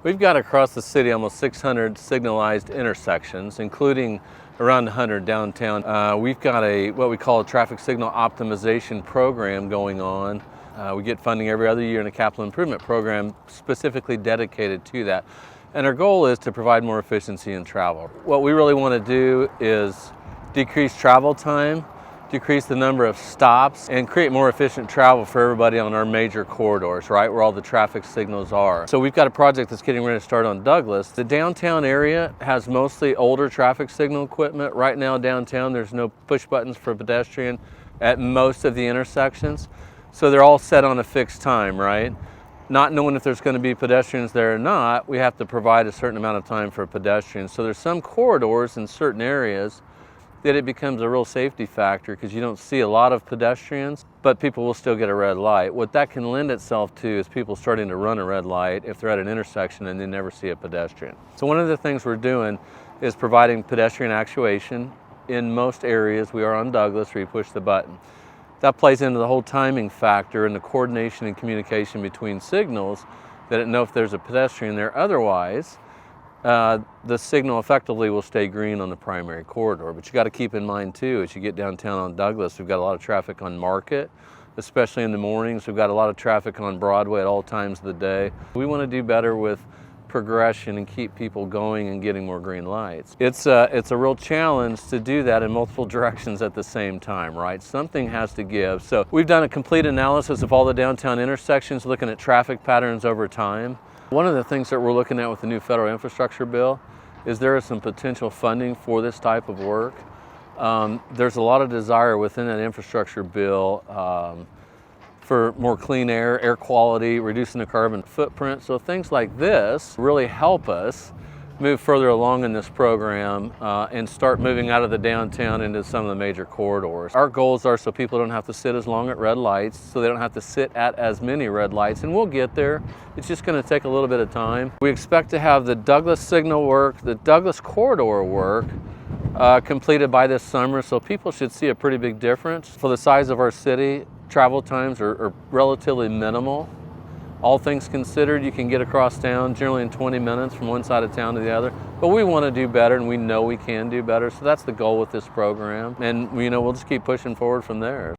We've got across the city almost 600 signalized intersections, including around 100 downtown. We've got what we call a traffic signal optimization program going on. We get funding every other year in a capital improvement program specifically dedicated to that. And our goal is to provide more efficiency in travel. What we really want to do is decrease travel time, decrease the number of stops, and create more efficient travel for everybody on our major corridors, right, where all the traffic signals are. So we've got a project that's getting ready to start on Douglas. The downtown area has mostly older traffic signal equipment. Right now downtown there's no push buttons for pedestrian at most of the intersections. So they're all set on a fixed time, right? Not knowing if there's going to be pedestrians there or not, we have to provide a certain amount of time for pedestrians. So there's some corridors in certain areas that it becomes a real safety factor because you don't see a lot of pedestrians, but people will still get a red light. What that can lend itself to is people starting to run a red light if they're at an intersection and they never see a pedestrian. So one of the things we're doing is providing pedestrian actuation in most areas. We are on Douglas where you push the button. That plays into the whole timing factor and the coordination and communication between signals that it know if there's a pedestrian there. Otherwise, the signal effectively will stay green on the primary corridor. But you got to keep in mind too, as you get downtown on Douglas, we've got a lot of traffic on Market, especially in the mornings. We've got a lot of traffic on Broadway at all times of the day. We want to do better with progression and keep people going and getting more green lights. It's a real challenge to do that in multiple directions at the same time, right? Something has to give. So we've done a complete analysis of all the downtown intersections, looking at traffic patterns over time. One of the things that we're looking at with the new federal infrastructure bill is there is some potential funding for this type of work. There's a lot of desire within that infrastructure bill for more clean air quality, reducing the carbon footprint. So things like this really help us move further along in this program and start moving out of the downtown into some of the major corridors. Our goals are so people don't have to sit as long at red lights, so they don't have to sit at as many red lights, and we'll get there. It's just going to take a little bit of time. We expect to have the Douglas signal work, the Douglas corridor work completed by this summer, so people should see a pretty big difference. For the size of our city, travel times are relatively minimal. All things considered, you can get across town generally in 20 minutes from one side of town to the other. But we want to do better, and we know we can do better. So that's the goal with this program. And we'll just keep pushing forward from there.